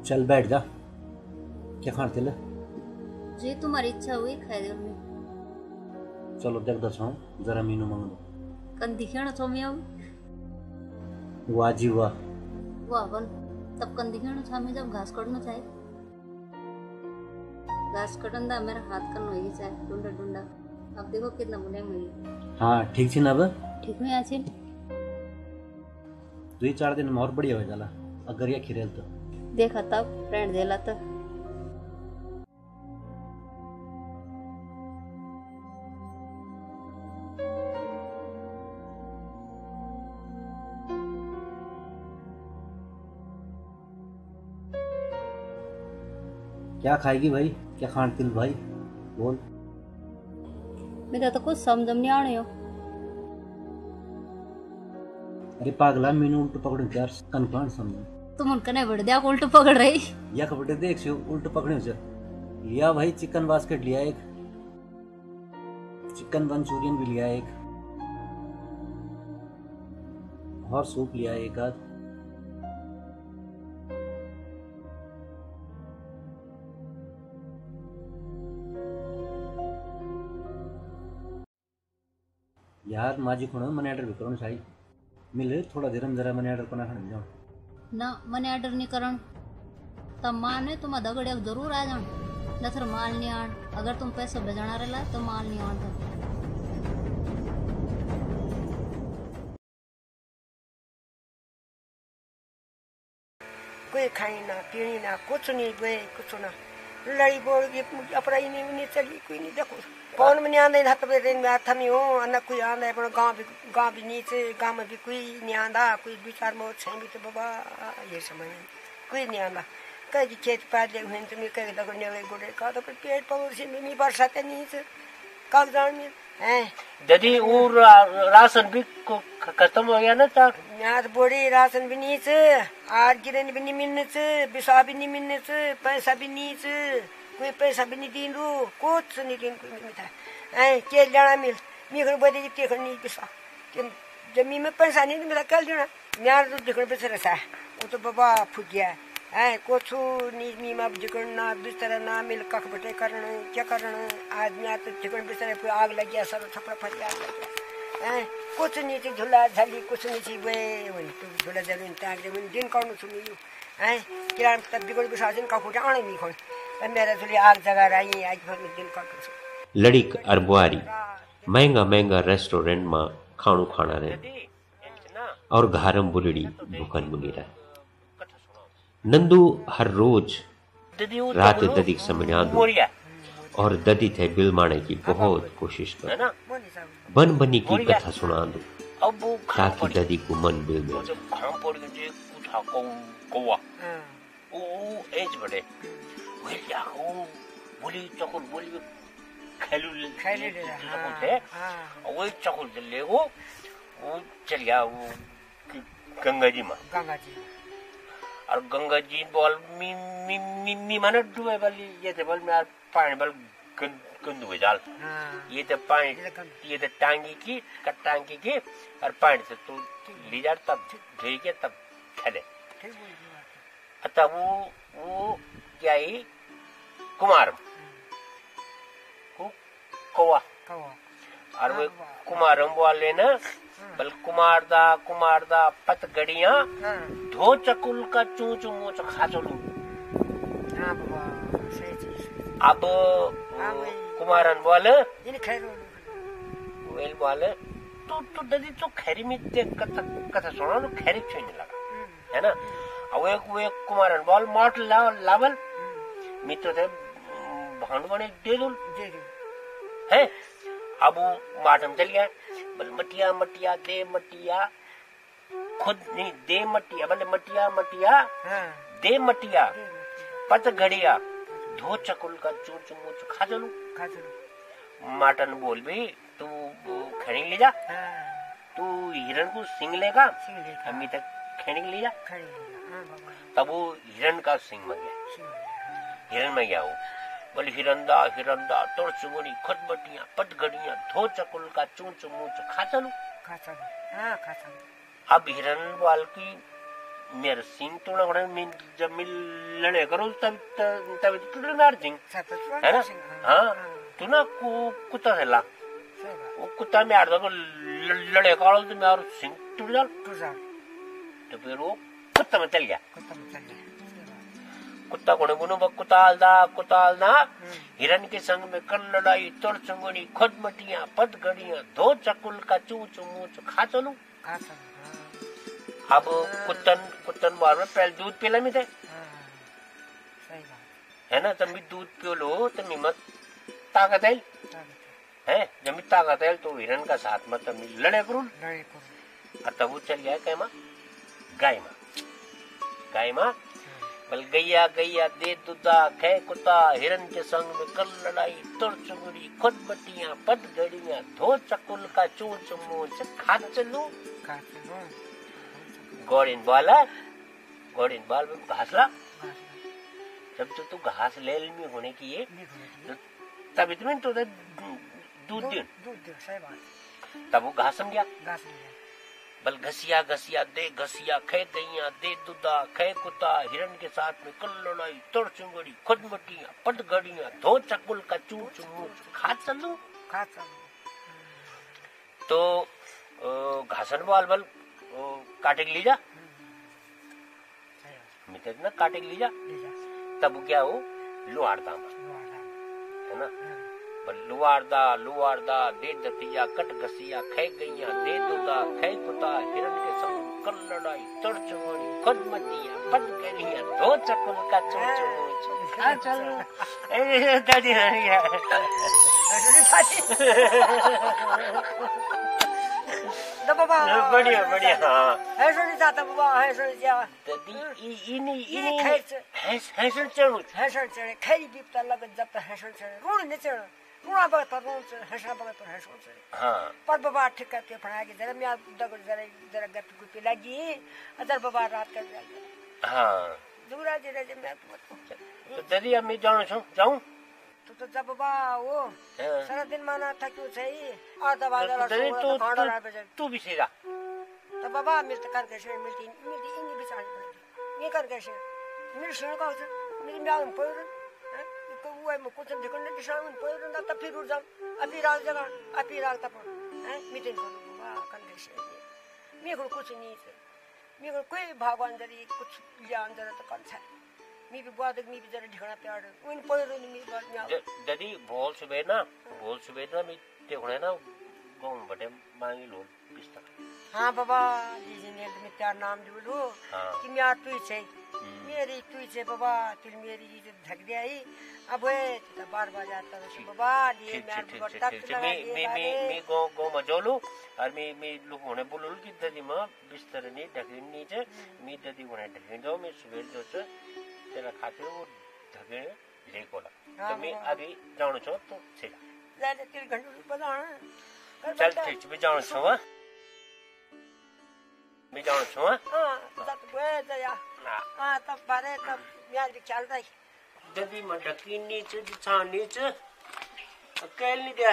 चल बैठ जा, क्या खान तेल जी तुम्हारी इच्छा हुई खाए दे में। चलो देख दस जरा मीनू मंग दो कन दिखेण छो मैं वाह जी वाह वाह बल तब कन दिखेण छो मैं जब घास काटना चाहे घास कटन दा मेरा हाथ कन होई चाहे डुंडा डुंडा। अब देखो कितना मुलायम हुई। हाँ ठीक छी ना अब ठीक है आछी 2-4 दिन में और बढ़िया हो जाला अगर ये खिरेल तो देखा तब फ्रेंड देला तो क्या खाएगी भाई, क्या खान तिल भाई बोल। मेरा तो कुछ समझ नहीं आने हो। अरे पागला मीनू उल्टू पकड़ यार कन समझ तुम उनका नहीं बढ़ दिया उल्टू पकड़ रही या कपड़े देख से उल्टू पकड़े से लिया भाई। चिकन बास्केट लिया एक, चिकन मंचूरियन भी लिया एक, और सूप लिया एक आध। यार माझी कोण मनी ऑर्डर भी करो शाही मिले थोड़ा देर में जरा मनी ऑर्डर कोना खाने जाओ ना मनी ऑर्डर नहीं करण तब मां ने तुम दगड़े जरूर आ जान न थर माल नहीं आन। अगर तुम पैसा भेजना रहला तो माल नहीं आन था। कोई खाई ना पीनी ना कुछ नहीं गए कुछ ना लड़ी बोल के अपराई नहीं चली कोई नहीं देखो कौन में नहीं आंदा हाथ पे रेन में हाथ में हो ना कोई आंदा है गांव भी नीचे गांव में भी कोई नहीं आंदा कोई 2-4 मोह छे भी तो बाबा ये समय कोई नहीं आंदा कहीं खेत पाद ले हुए तुम्हें कहीं लगो नेले गोड़े का तो पेट पड़ोसी में मी बरसात नहीं से कागजान में हैं ददी वो राशन भी खत्म हो गया ना तार यार बोड़ी राशन भी नहीं से आर गिरन भी नहीं मिलने से बिसा भी नहीं मिलने से पैसा भी नहीं से कोई पैसा भी नहीं दिन रू कुछ नहीं दिन कोई नहीं था हैं के लेना मिल मी घर बदे के खर नहीं बिसा जमी में पैसा नहीं मिला कल देना यार तो दिखण पे रसा वो तो बाबा फूट गया है कुछ नहीं मी में जिकण ना बिस्तर ना मिल कख बटे करन क्या करन आज ना तो जिकण बिस्तर पे आग लग गया सब छपरा फट गया है कुछ नहीं थी झूला झाली कुछ नहीं थी वे वही तो झूला झाली ताक दे दिन कौन सुनी है किरान तब बिगड़ बिसाजन का फुटा आने नहीं खोल मेरा झूली आग जगा रही आज भर में दिन का लड़ीक अरबुआरी महंगा महंगा रेस्टोरेंट में खाणु खाना रहे और घारम बुलड़ी भूखन मुनी रहे। नंदू हर रोज रात ददी समझा दो और ददी थे बिल माने की बहुत कोशिश कर बन बनी की कथा सुना दो ताकि ददी को मन बिल में बोली चकुल बोली खेलू थे वही चकुल ले वो चल गया वो गंगा जी में और गंगा जी बोल मी माने डूबे वाली ये थे बोल मैं पानी बोल गंदू हो जाल ये तो पानी ये तो टांगी की और पानी से तो ले जा तब धोई के तब खेले तब वो क्या ही कुमार कौवा और वो कुमारम वाले ना बल कुमारदा पत गड़िया धो चकुल का चूचू मोच खाचलू अब कुमारन बोले वेल बोले तो ददी तो खैरी में देख कथा सुना लो खैरी क्यों नहीं लगा है ना अब वो कुमारन बोल माट लावल मित्र थे भांड बने दे दो है अब वो माटम चल गया बल मटिया दे मटिया खुद नहीं दे मटिया भले मटिया मटिया दे मटिया पत घड़िया धो चकुल का चूच मूच खा चलू माटन बोल भी तू खड़ी ले जा तू हिरण को सिंग लेगा अम्मी तक खड़ी ले जा तब वो हिरण का सिंग में गया हिरण में गया वो बोले हिरंदा हिरंदा तोड़ चुगड़ी खुद बटिया पट घड़िया धो चकुल का चूच मूच खा चलू अब हिरण वाल की मेरे सिंह तोड़ा बड़ा जब मिल लड़े करो तब तब टूटे मार सिंह है ना हाँ तू ना कुत्ता से ला वो कुत्ता में आड़ दो लड़े करो तो मैं सिंह टूट जा तो फिर वो कुत्ता में चल गया कुत्ता को बोलो कुताल दा हिरण के संग में कर लड़ाई तोड़ चुंगड़ी खुद मटिया पद घड़िया धो चकुल का चूच मूच खा चलू अब कुत्तन बार में पहले दूध पिला में थे है ना तब भी दूध पियो लो तो मत ताकत है जब ताकत है तो हिरण का साथ में तब लड़े करूँ तब वो चल गया क्या माँ गाय माँ बल गैया गैया दे दुदा खे कुत्ता हिरण के संग में कर लड़ाई तुर चुगड़ी खुद बटिया पद घड़िया धो चकुल का चूच मूच खा चलू गौड़िन बाल में घास ला जब तो तू घास ले में होने की ये तब इतने तो दूध तब वो घास समझा बल घसिया दे खे गैया दे दुदा खे कुत्ता हिरण के साथ में कर लड़ाई तुर चुंगड़ी खुद बटिया पट घड़िया धो चकुल का चूच मूच खा चलू तो घासन बाल बल काटे के लीजा मित्र ना काटे के लीजा तब क्या हो लुआरदा है ना लुआरदा दे दतिया कट घसिया खे गैया दे दुदा खे कुत्ता हिरण के संग कर लड़ाई तड़ चुगड़ी खुद मटिया पद घड़िया धो चकुल का चूच मूच खा चलू ए दादी बढ़िया हाँ है सुनी जाता बाबा है सुनी जा दादी इनी हैसन चढ़े खरी बिपता लगन जब तक हैसन चढ़े रोड नहीं चढ़े रोड़ा बगत रोड चढ़े हैसन बगत हैसन चढ़े हाँ पर बाबा ठीक करके पढ़ा के जरा मैं दगड़ जरा गप गुपी लगी अदर बाबा रात कर हाँ दूरा जरा जे मैं तो दादी अब मैं जाऊं तो जब बाबा वो सारा दिन माना था क्यों सही और दबा तू भी सीधा तो बाबा मिलते कर कैसे मिलती इन भी चाहिए ये कर कैसे मेरे शेर का मेरी म्याह में पड़ को वो है कुछ देखो ना दिशा में पड़ रहा तब फिर उठ जाऊं अभी रात जगह अभी रात तब है मीटिंग करो बाबा कर कैसे मेरे को कुछ नहीं है मेरे को कोई भगवान जरी कुछ ज्ञान जरा तो कौन सा मी भी बहुत मी भी जरा ढिकना प्यार उन पड़े मी बात दादी बोल सुबह ना मी देखने ना गांव बड़े मांगी लो बिस्तर हाँ बाबा जी ने मैं तेरा नाम जोड़ो कि मैं तू ही मेरी तू ही बाबा तू मेरी इज्जत ढक दिया ही अब है तो बार जाता है बाबा ये मैं बता मैं गांव में जोलू और मैं लोग होने बोलूं कि दादी मां बिस्तर नहीं ढकनी नहीं है मैं दादी होने ढकने दो मैं सुबह जो से तेरा खातिर वो धगे ले कोला तो मैं अभी जानो छो तो सीधा जाने 3 घंटे बना चल ठीक भी जानो छो मैं जानो छो हां तब वे दया हां तब बारे तब यार चल रही ददी मडकी नीचे दिछा नीचे अकेल नहीं दे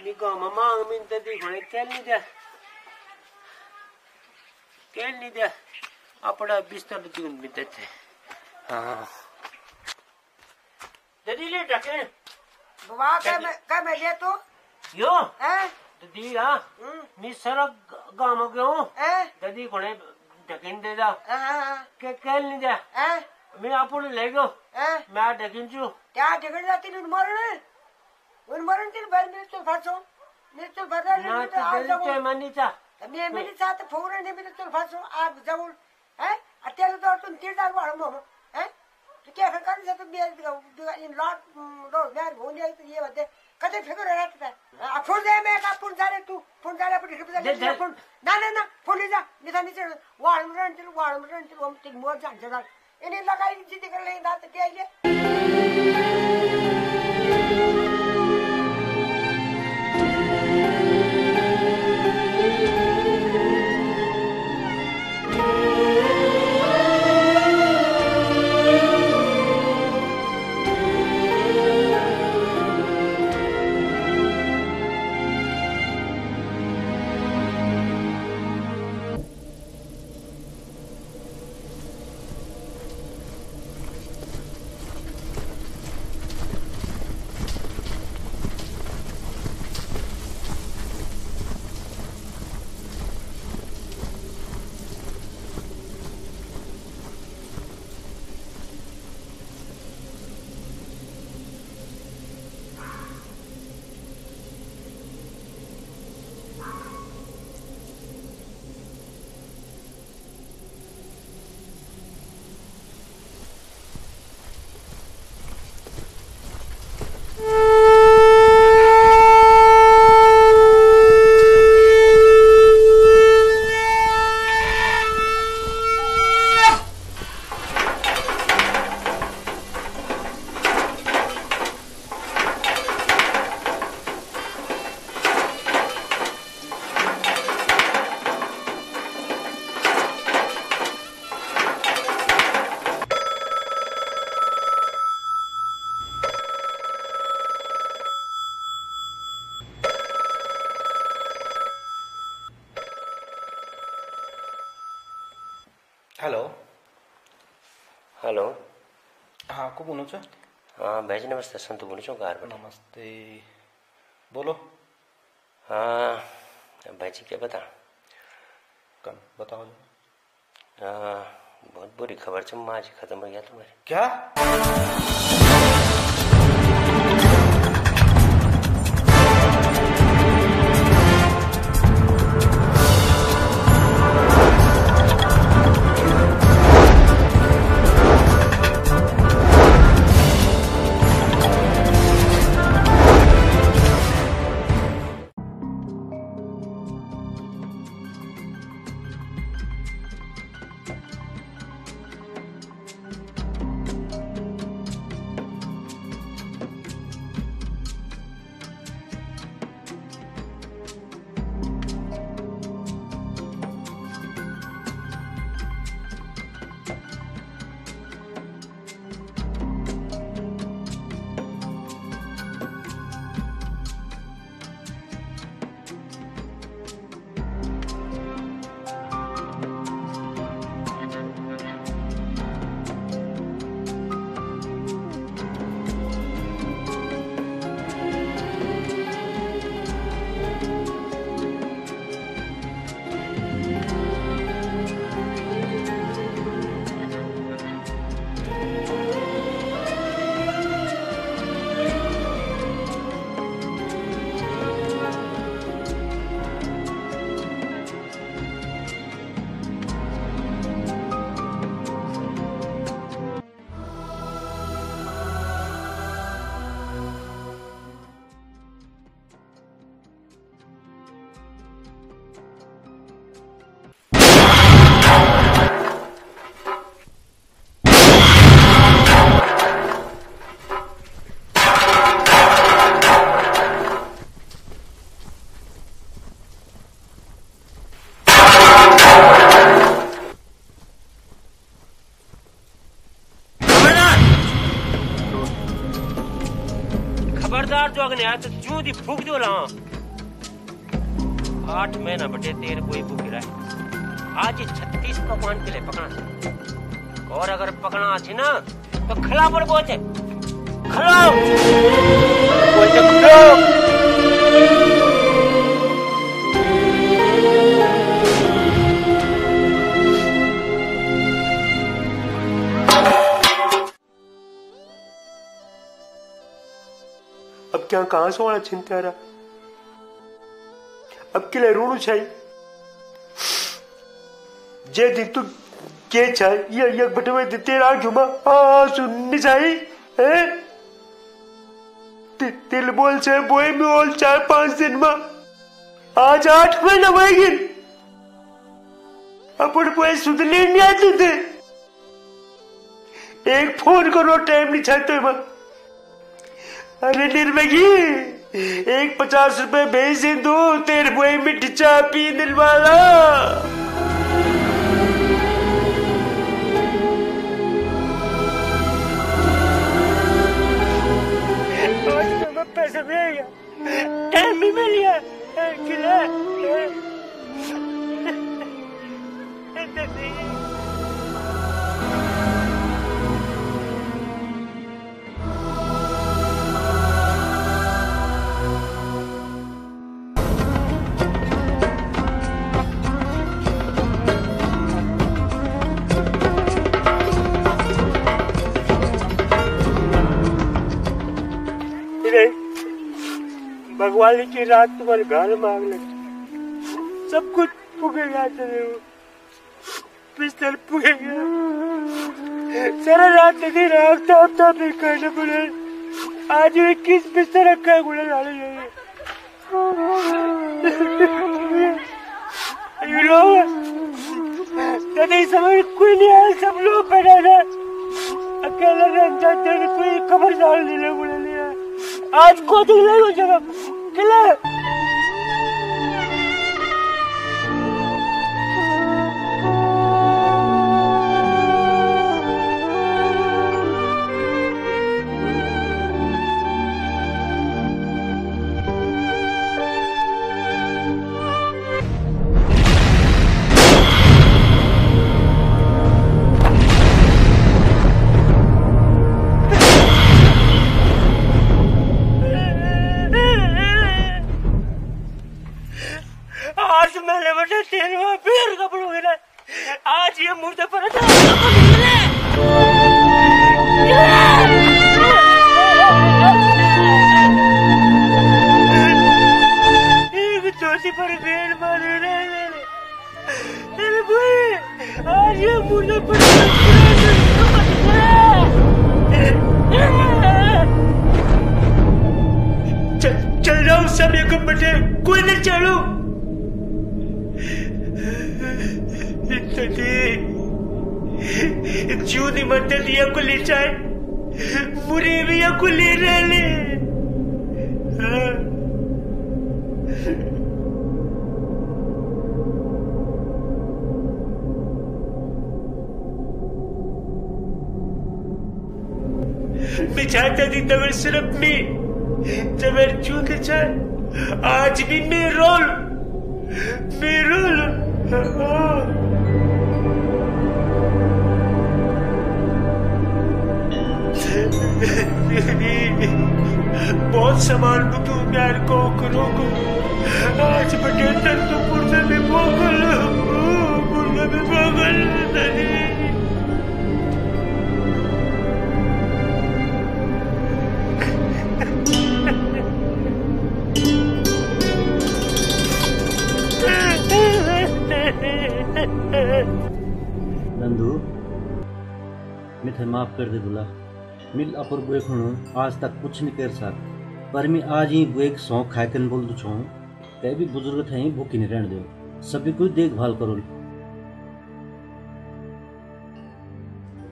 निको मामा में ददी होने केल नहीं दे अपना बिस्तर दून में देते हाँ ददी ले ढके बाबा क्या मैं ले तो यो ददी हाँ मैं सड़क गांव में गया ददी कोने ढकिन दे जा के कैल नहीं दे मैं आपने ले गयो मैं ढकिन छु क्या ढकिन जाती उन मरण तेरे बैल मेरे तो फंसो मेरे तो बदल ना तो के मनी चा मैं मेरे साथ फोन ने मेरे तो फंसो आप जाओ है अत्यार तो तुम 3 बार वाला मो है तो क्या कर से तो इन लॉट रोज यार होने आई तो ये बात है कते फिकर रहता है अब फुल दे मैं का फुल जा रे तू फुल जा रे पड़ी रिप्रेजेंट फुल ना फुल जा निसा नीचे वाड़ में हम तीन मोर जान जगह इन्हें लगाई जिद कर ले ना तो क्या ये हेलो हेलो हाँ को बोल्नु छ भाइजी नमस्ते सन्तु बोल्नु छु घरबाट नमस्ते बोलो भाईजी क्या बता कौन बताओ बहुत बुरी खबर छ माँ जी खत्म हो गया तुम्हारी क्या खबरदार जो अग्नि आया तो जूं दी फूक दो ला 8 महीना बटे तेर कोई भूख रहा आज 36 पकवान के लिए पकना और अगर पकना थी ना तो खला पर पहुंचे खलाओ अब क्या कहां से होना चिंता रहा अब के लिए रोणू चाहिए जे दी तू के छ ये बटवे तेरा जुमा आ सुननी चाहिए है तिल बोल से बोए में और 4-5 दिन में आज 8 महीना होएगी अपन बोए सुधले नहीं आते थे एक फोन करो टाइम नहीं चाहते मैं अरे निर्मगी एक 50 रुपए भेज दे दो तेरे बोए में टिचा पी दिलवाला पैसा मिलेगा टाइम भी मिल गया खिला भगवान की रात तुम्हारे घर मांग लगी सब कुछ पुगेगा तेरे पिस्टल पुगेगा सारा रात नहीं रखता नहीं करना पड़े आज 21 बिस्तर रखा है गुड़े डाले नहीं समझ कोई नहीं आया सब लोग बैठा था अकेला रहता तेरे कोई खबरदार नहीं ले गुड़े लिया आज को तो ले जगह किले आज ये मुर्दे पर एक चोटी पर गेंद मारे आज ये मुर्दे पर चल जाओ सब एक बटे कोई नहीं चलो जूनी मदद या को ले जाए मुरे भी या को ले रहे मैं चाहता थी तवर सिर्फ में तवर चूक जाए आज भी मैं रोल बहुत सामान बुतू प्यार को रोको आज बटे तक तो पुर्जे में बोगल नंदू मैं थे माफ कर दे दूल्हा मिल अपर बुए खुणो आज तक कुछ नहीं कर सक पर मैं आज ही बुए सौ खाकन बोल दू छो कई भी बुजुर्ग थे भूखी नहीं रहने दो सभी कुछ देखभाल करो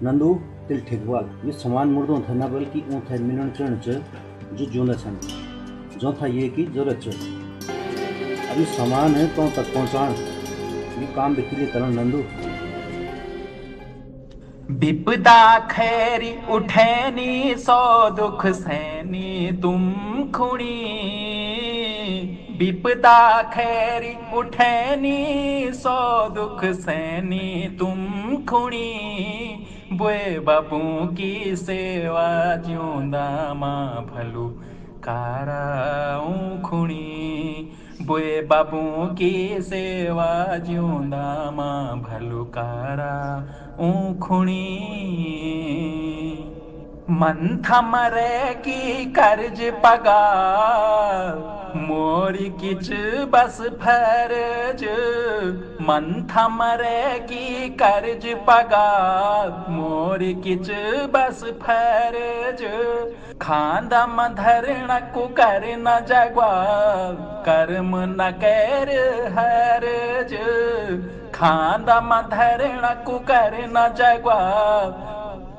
नंदू तिल ठीक वाल ये सामान मुर्दों था ना बल्कि ऊँ था मिलन चढ़ जो जोंदा छन जो था ये की जरूरत च अभी सामान है तो तक पहुँचाण ये काम बिखिले करण नंदू विपदा खैरी उठैनी सौ दुख सैनी तुम खुणी विपदा खैरी उठैनी सौ दुख सैनी तुम खुणी बुए बापू की सेवा ज्योंदा मां भलू काराऊं खुणी बुए बाबू की सेवा ज्योंदा मां भलू काराऊं खुणी मन थमरे की कर्ज पगार मोरी किच बस फर्ज मन थमरेगी कर्ज पगा मोरी किच बस फर्ज खांदा मधरण को कर न जगवा कर्म न कर हरज खांदा मधरण को कर न जगवा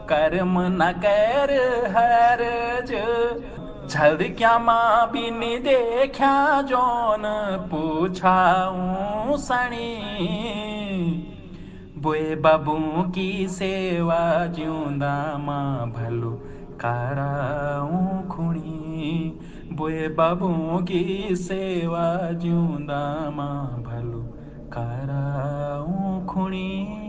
कर्म न कर हरज झल क्या माँ बिन देखा जोन पूछाऊं सणी बुए बाबू की सेवा ज्यूंदा माँ भलो कराऊं खुणी बुए बाबू की सेवा ज्यूंदा माँ भलो कराऊं खुणी।